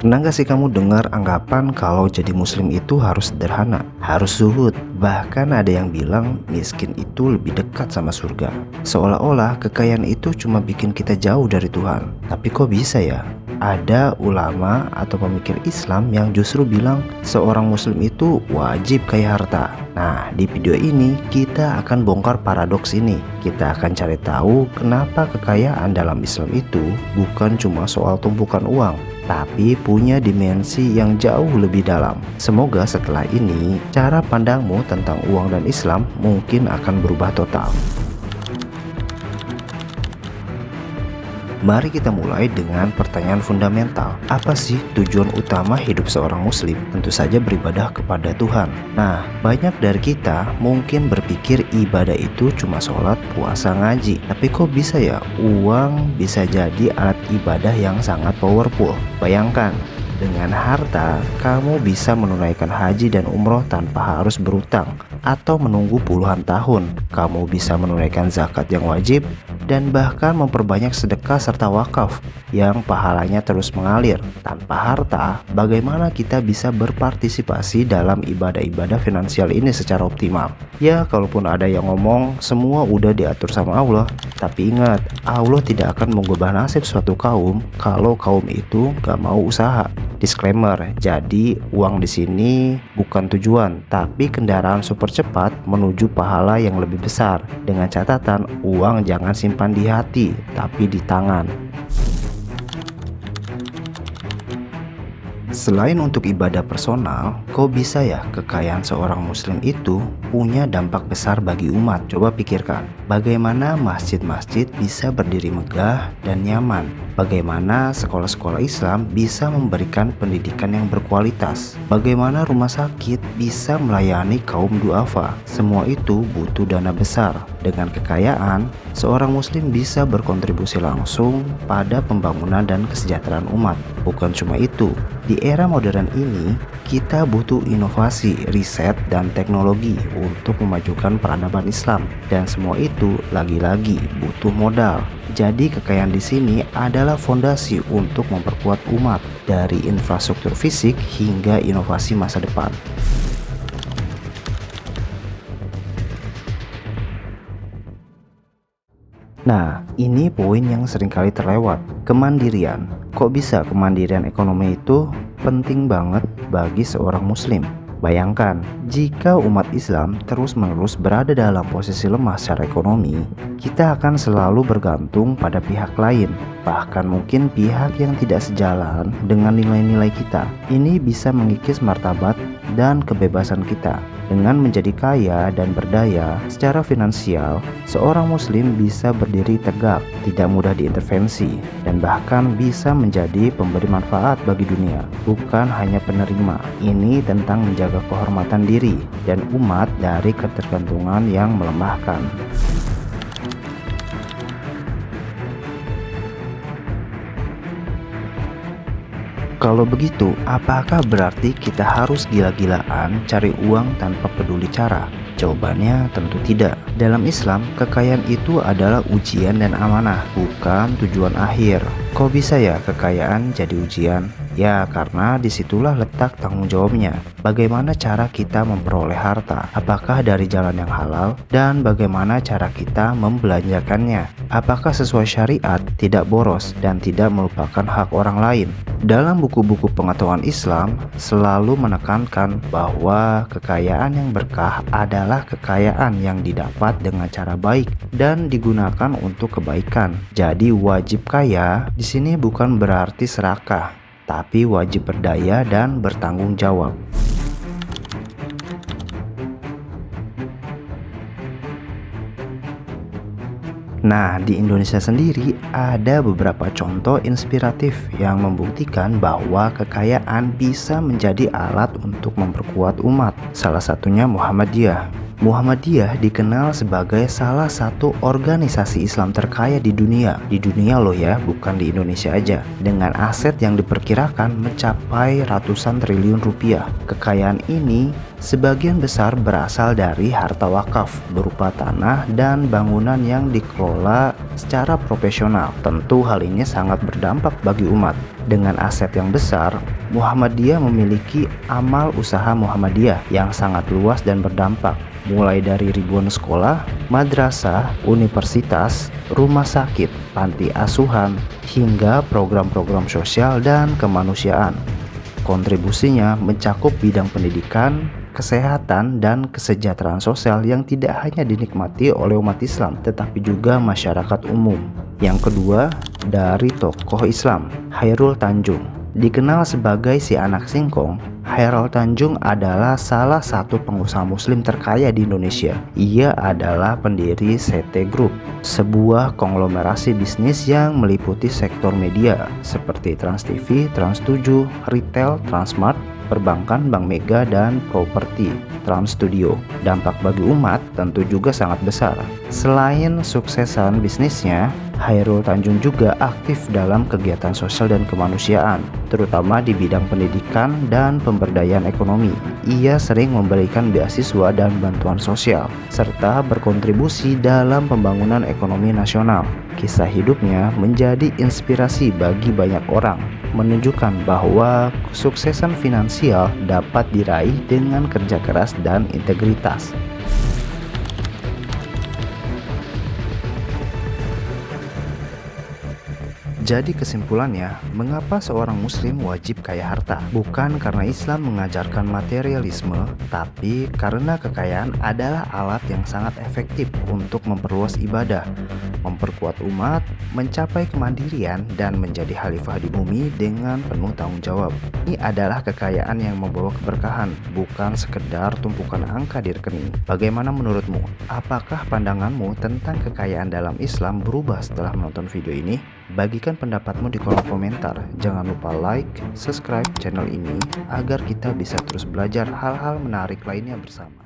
Pernah gak sih kamu dengar anggapan kalau jadi muslim itu harus sederhana, harus zuhud, bahkan ada yang bilang miskin itu lebih dekat sama surga. Seolah-olah kekayaan itu cuma bikin kita jauh dari Tuhan. Tapi kok bisa ya? Ada ulama atau pemikir Islam yang justru bilang seorang muslim itu wajib kaya harta. Nah, di video ini kita akan bongkar paradoks ini. Kita akan cari tahu kenapa kekayaan dalam Islam itu bukan cuma soal tumpukan uang, tapi punya dimensi yang jauh lebih dalam. Semoga setelah ini cara pandangmu tentang uang dan Islam mungkin akan berubah total. Mari kita mulai dengan pertanyaan fundamental. Apa sih tujuan utama hidup seorang muslim? Tentu saja beribadah kepada Tuhan. Nah, banyak dari kita mungkin berpikir ibadah itu cuma sholat, puasa, ngaji. Tapi kok bisa ya uang bisa jadi alat ibadah yang sangat powerful? Bayangkan, dengan harta, kamu bisa menunaikan haji dan umroh tanpa harus berutang atau menunggu puluhan tahun. Kamu bisa menunaikan zakat yang wajib dan bahkan memperbanyak sedekah serta wakaf yang pahalanya terus mengalir. Tanpa harta, bagaimana kita bisa berpartisipasi dalam ibadah-ibadah finansial ini secara optimal? Ya, kalaupun ada yang ngomong semua udah diatur sama Allah, tapi ingat, Allah tidak akan mengubah nasib suatu kaum kalau kaum itu gak mau usaha. Disclaimer, jadi uang di sini bukan tujuan, tapi kendaraan super cepat menuju pahala yang lebih besar. Dengan catatan, uang jangan simpan di hati, tapi di tangan. Selain untuk ibadah personal, kok bisa ya kekayaan seorang muslim itu punya dampak besar bagi umat? Coba pikirkan, bagaimana masjid-masjid bisa berdiri megah dan nyaman? Bagaimana sekolah-sekolah Islam bisa memberikan pendidikan yang berkualitas? Bagaimana rumah sakit bisa melayani kaum duafa? Semua itu butuh dana besar. Dengan kekayaan, seorang muslim bisa berkontribusi langsung pada pembangunan dan kesejahteraan umat. Bukan cuma itu, di era modern ini, kita butuh inovasi, riset, dan teknologi untuk memajukan peradaban Islam. Dan semua itu lagi-lagi butuh modal. Jadi kekayaan di sini adalah fondasi untuk memperkuat umat dari infrastruktur fisik hingga inovasi masa depan. Nah, ini poin yang seringkali terlewat, kemandirian. Kok bisa kemandirian ekonomi itu penting banget bagi seorang muslim? Bayangkan, jika umat Islam terus-menerus berada dalam posisi lemah secara ekonomi, kita akan selalu bergantung pada pihak lain, bahkan mungkin pihak yang tidak sejalan dengan nilai-nilai kita. Ini bisa mengikis martabat dan kebebasan kita. Dengan menjadi kaya dan berdaya secara finansial, seorang muslim bisa berdiri tegak, tidak mudah diintervensi, dan bahkan bisa menjadi pemberi manfaat bagi dunia, bukan hanya penerima. Ini tentang menjaga kehormatan diri dan umat dari ketergantungan yang melemahkan. Kalau begitu, apakah berarti kita harus gila-gilaan cari uang tanpa peduli cara? Jawabannya tentu tidak. Dalam Islam, kekayaan itu adalah ujian dan amanah, bukan tujuan akhir. Kok bisa ya kekayaan jadi ujian? Ya, karena disitulah letak tanggung jawabnya. Bagaimana cara kita memperoleh harta? Apakah dari jalan yang halal? Dan bagaimana cara kita membelanjakannya? Apakah sesuai syariat, tidak boros, dan tidak melupakan hak orang lain? Dalam buku-buku pengetahuan Islam selalu menekankan bahwa kekayaan yang berkah adalah kekayaan yang didapat dengan cara baik dan digunakan untuk kebaikan. Jadi wajib kaya di sini bukan berarti serakah, tapi wajib berdaya dan bertanggung jawab. Nah, di Indonesia sendiri ada beberapa contoh inspiratif yang membuktikan bahwa kekayaan bisa menjadi alat untuk memperkuat umat. Salah satunya Muhammadiyah. Muhammadiyah dikenal sebagai salah satu organisasi Islam terkaya di dunia loh ya, bukan di Indonesia aja, dengan aset yang diperkirakan mencapai ratusan triliun rupiah. Kekayaan ini Sebagian besar berasal dari harta wakaf berupa tanah dan bangunan yang dikelola secara profesional. Tentu hal ini sangat berdampak bagi umat. Dengan aset yang besar, Muhammadiyah memiliki amal usaha Muhammadiyah yang sangat luas dan berdampak, mulai dari ribuan sekolah, madrasah, universitas, rumah sakit, panti asuhan, hingga program-program sosial dan kemanusiaan. Kontribusinya mencakup bidang pendidikan, kesehatan, dan kesejahteraan sosial yang tidak hanya dinikmati oleh umat Islam, tetapi juga masyarakat umum. Yang kedua, dari tokoh Islam, Chairul Tanjung. Dikenal sebagai si anak singkong, Chairul Tanjung adalah salah satu pengusaha muslim terkaya di Indonesia. Ia adalah pendiri CT Group, sebuah konglomerasi bisnis yang meliputi sektor media seperti Trans TV, Trans 7, retail, Transmart, perbankan, Bank Mega, dan properti Trans Studio. Dampak bagi umat tentu juga sangat besar. Selain suksesan bisnisnya, Chairul Tanjung juga aktif dalam kegiatan sosial dan kemanusiaan, terutama di bidang pendidikan dan pemberdayaan ekonomi. Ia sering memberikan beasiswa dan bantuan sosial, serta berkontribusi dalam pembangunan ekonomi nasional. Kisah hidupnya menjadi inspirasi bagi banyak orang, menunjukkan bahwa kesuksesan finansial dapat diraih dengan kerja keras dan integritas. Jadi kesimpulannya, mengapa seorang muslim wajib kaya harta? Bukan karena Islam mengajarkan materialisme, tapi karena kekayaan adalah alat yang sangat efektif untuk memperluas ibadah, memperkuat umat, mencapai kemandirian, dan menjadi khalifah di bumi dengan penuh tanggung jawab. Ini adalah kekayaan yang membawa keberkahan, bukan sekedar tumpukan angka di rekening. Bagaimana menurutmu? Apakah pandanganmu tentang kekayaan dalam Islam berubah setelah menonton video ini? Bagikan pendapatmu di kolom komentar. Jangan lupa like, subscribe channel ini agar kita bisa terus belajar hal-hal menarik lainnya bersama.